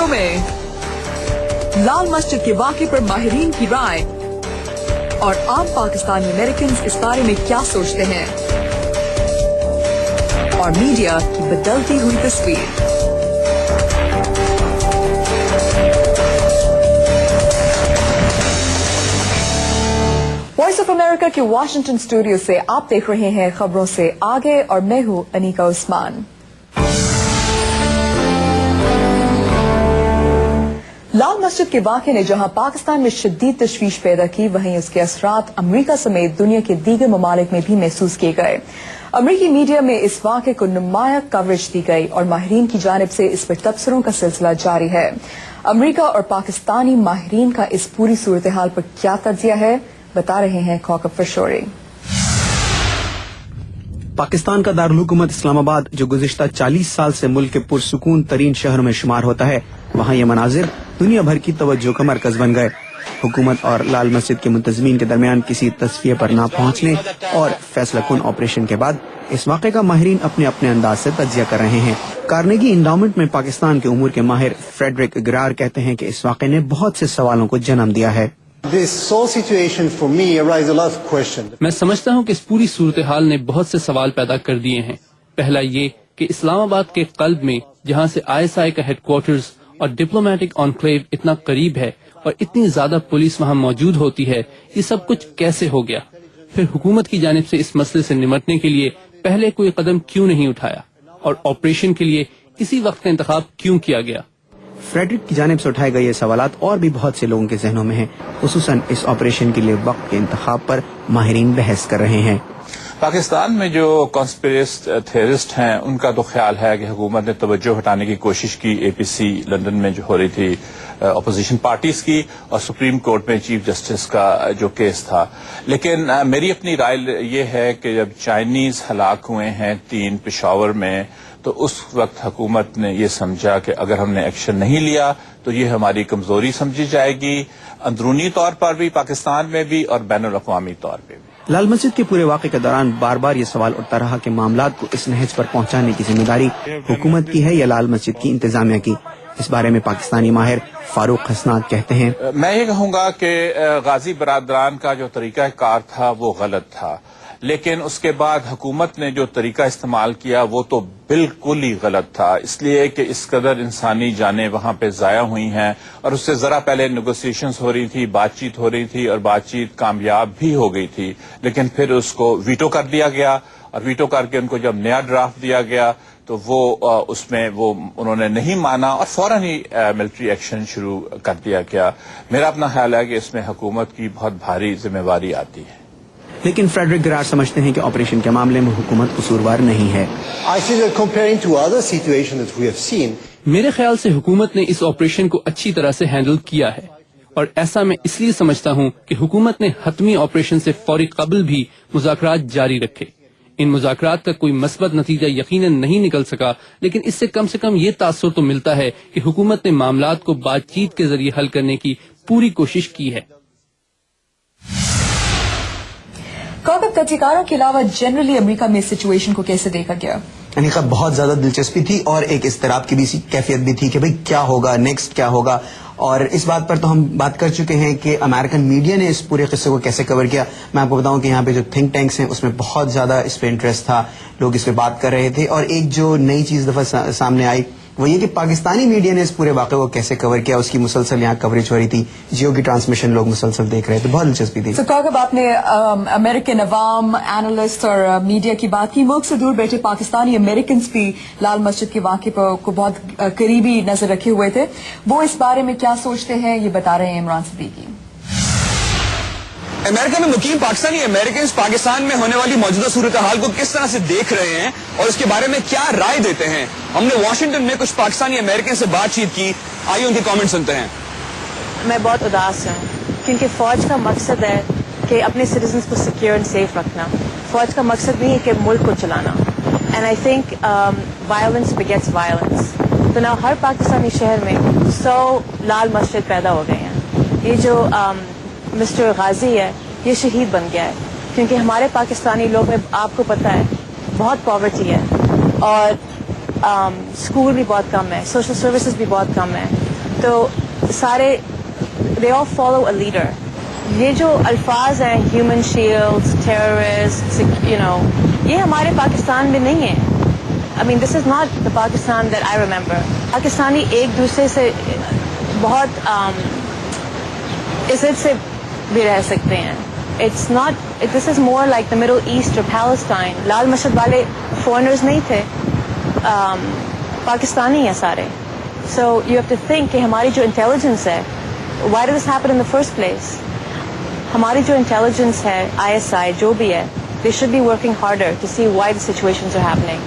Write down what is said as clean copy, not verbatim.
खबरों में लाल मस्जिद के वाक़े पर माहिरीन की राय और आम पाकिस्तानी अमेरिकन इस बारे में क्या सोचते हैं, और मीडिया की बदलती हुई तस्वीर। वॉइस ऑफ अमेरिका के वाशिंगटन स्टूडियो से आप देख रहे हैं खबरों से आगे, और मैं हूं अनीका उस्मान। लाल मस्जिद के वाक़े ने जहां पाकिस्तान में शदीद तशवीश पैदा की, वहीं उसके असरात अमरीका समेत दुनिया के दीगर ममालिक में भी महसूस किए गए। अमरीकी मीडिया में इस वाक़े को नुमाया कवरेज दी गई और माहिरीन की जानिब से इस पर तबसरों का सिलसिला जारी है। अमरीका और पाकिस्तानी माहिरीन का इस पूरी सूरत हाल पर क्या तज्जिया है, बता रहे हैं कौकब फशोरी। पाकिस्तान का दारुल हुकूमत इस्लामाबाद, जो गुज़िश्ता 40 साल से मुल्क के पुरसुकून तरीन शहरों में शुमार होता है, वहाँ ये मनाजिर दुनिया भर की तवज्जो का मरकज बन गए। हुकूमत और लाल मस्जिद के मुंतज़मीन के दरमियान किसी तस्फिये पर ना पहुँचने और फैसला कुन ऑपरेशन के बाद इस वाक़े का माहिरीन अपने अपने अंदाज से तज्जिया कर रहे हैं। कार्नेगी इंडाउमेंट में पाकिस्तान के उमूर के माहिर फ्रेडरिक गिरार कहते हैं कि इस वाक़े ने बहुत से सवालों को जन्म दिया है। मैं समझता हूँ कि इस पूरी सूरत हाल ने बहुत से सवाल पैदा कर दिए हैं। पहला ये कि इस्लामाबाद के कल्ब में, जहाँ से ISI का हेडक्वार्टर्स और डिप्लोमेटिक ऑनक्लेव इतना करीब है और इतनी ज्यादा पुलिस वहाँ मौजूद होती है, ये सब कुछ कैसे हो गया? फिर हुकूमत की जानिब से इस मसले से निमटने के लिए पहले कोई कदम क्यों नहीं उठाया, और ऑपरेशन के लिए इसी वक्त का इंतखाब क्यों किया गया? फ्रेडरिक की जानिब से उठाए गए ये सवालात और भी बहुत से लोगों के जहनों में हैं। खुसूसन इस ऑपरेशन के लिए वक्त के इंतखाब पर माहिरीन बहस कर रहे हैं। पाकिस्तान में जो कॉन्स्पिरेसी थेरिस्ट हैं, उनका तो ख्याल है कि हुकूमत ने तवज्जो हटाने की कोशिश की APC लंदन में जो हो रही थी अपोजिशन पार्टीज की, और सुप्रीम कोर्ट में चीफ जस्टिस का जो केस था। लेकिन मेरी अपनी राय ये है कि जब चाइनीज हलाक हुए हैं 3 पेशावर में, तो उस वक्त हुकूमत ने ये समझा कि अगर हमने एक्शन नहीं लिया तो ये हमारी कमजोरी समझी जाएगी, अंदरूनी तौर पर भी, पाकिस्तान में भी और बैनुल अक़वामी तौर पर भी। लाल मस्जिद के पूरे वाक़े के दौरान बार बार ये सवाल उठता रहा कि मामलात को इस नहज पर पहुंचाने की जिम्मेदारी हुकूमत की है या लाल मस्जिद की इंतजामिया की। इस बारे में पाकिस्तानी माहिर फारूक हसनात कहते हैं, मैं ये कहूँगा कि गाजी बरादरान का जो तरीका कार था वो गलत था, लेकिन उसके बाद हुकूमत ने जो तरीका इस्तेमाल किया वो तो बिल्कुल ही गलत था, इसलिए कि इस कदर इंसानी जानें वहां पे ज़ाया हुई हैं, और उससे ज़रा पहले नेगोशिएशंस हो रही थी, बातचीत हो रही थी, और बातचीत कामयाब भी हो गई थी, लेकिन फिर उसको वीटो कर दिया गया, और वीटो करके उनको जब नया ड्राफ्ट दिया गया तो वो उसमें वो उन्होंने नहीं माना और फौरन ही मिलिट्री एक्शन शुरू कर दिया गया। मेरा अपना ख्याल है कि इसमें हुकूमत की बहुत भारी जिम्मेवारी आती है। लेकिन फ्रेडरिक गिरार समझते हैं कि ऑपरेशन के मामले में हुकूमत कसूरवार नहीं है। मेरे ख्याल से हुकूमत ने इस ऑपरेशन को अच्छी तरह से हैंडल किया है, और ऐसा मैं इसलिए समझता हूँ कि हुकूमत ने हतमी ऑपरेशन से फौरी कबल भी मुज़ाकरात जारी रखे। इन मुज़ाकरात का कोई मस्बत नतीजा यकीनन नहीं निकल सका, लेकिन इससे कम ये तासुर तो मिलता है कि हुकूमत ने मामलात को बातचीत के जरिए हल करने की पूरी कोशिश की है। कौकब तहकीकारों के अलावा जनरली अमेरिका में सिचुएशन को कैसे देखा गया? अनीका, बहुत ज्यादा दिलचस्पी थी और एक इस्तराब की भी कैफियत भी थी कि भाई क्या होगा नेक्स्ट, क्या होगा। और इस बात पर तो हम बात कर चुके हैं कि अमेरिकन मीडिया ने इस पूरे किस्से को कैसे कवर किया। मैं आपको बताऊं कि यहाँ पे जो थिंक टैंक्स हैं उसमें बहुत ज्यादा इस पे इंटरेस्ट था, लोग इस पे बात कर रहे थे। और एक जो नई चीज दफा सामने आई वो ये कि पाकिस्तानी मीडिया ने इस पूरे वाक़े को कैसे कवर किया, उसकी मुसलसल यहाँ कवरेज हो रही थी, जियो की ट्रांसमिशन लोग मुसलसल देख रहे थे, बहुत दिलचस्पी थी। तो कौकब, आपने अमेरिकन अवाम, एनालिस्ट और मीडिया की बात की। मुल्क से दूर बैठे पाकिस्तानी अमेरिकन भी लाल मस्जिद के वाक़े को बहुत करीबी नजर रखे हुए थे। वो इस बारे में क्या सोचते हैं, ये बता रहे हैं इमरान सिद्दीकी। अमेरिका में मुकीम पाकिस्तानी अमेरिकन पाकिस्तान में होने वाली मौजूदा सूरत हाल को किस तरह से देख रहे हैं और उसके बारे में क्या राय देते हैं। हमने वाशिंगटन में कुछ पाकिस्तानी अमेरिकन से बातचीत की, आइए उनके कमेंट सुनते हैं। मैं बहुत उदास हूँ क्योंकि फौज का मकसद है कि अपने सिटीजन्स को सिक्योर एंड सेफ रखना। फौज का मकसद नहीं है कि मुल्क को चलाना। And I think violence begets violence. तो ना हर पाकिस्तानी शहर में 100 लाल मस्जिद पैदा हो गए हैं। ये जो मिस्टर गाजी है ये शहीद बन गया है क्योंकि हमारे पाकिस्तानी लोग में आपको पता है बहुत पॉवर्टी है और स्कूल भी बहुत कम है, सोशल सर्विसेज भी बहुत कम है تو سارے they all follow a leader. یہ جو الفاظ ہیں ہیومن شیلڈز ٹیررسٹ یہ ہمارے پاکستان میں نہیں ہے. I mean this is not the Pakistan that I remember. Pakistani ایک دوسرے سے بہت عزت سے بھی رہ سکتے ہیں. It's not this is more like the Middle East or Palestine. Lal Masjid والے فورنرز نہیں تھے, پاکستانی ہیں سارے. So you have to think کہ ہماری جو انٹیلیجنس ہے, why did this happen in the first place? ہماری جو انٹیلیجنس ہے, ISI جو بھی ہے, they should be working harder to see why the situations are happening.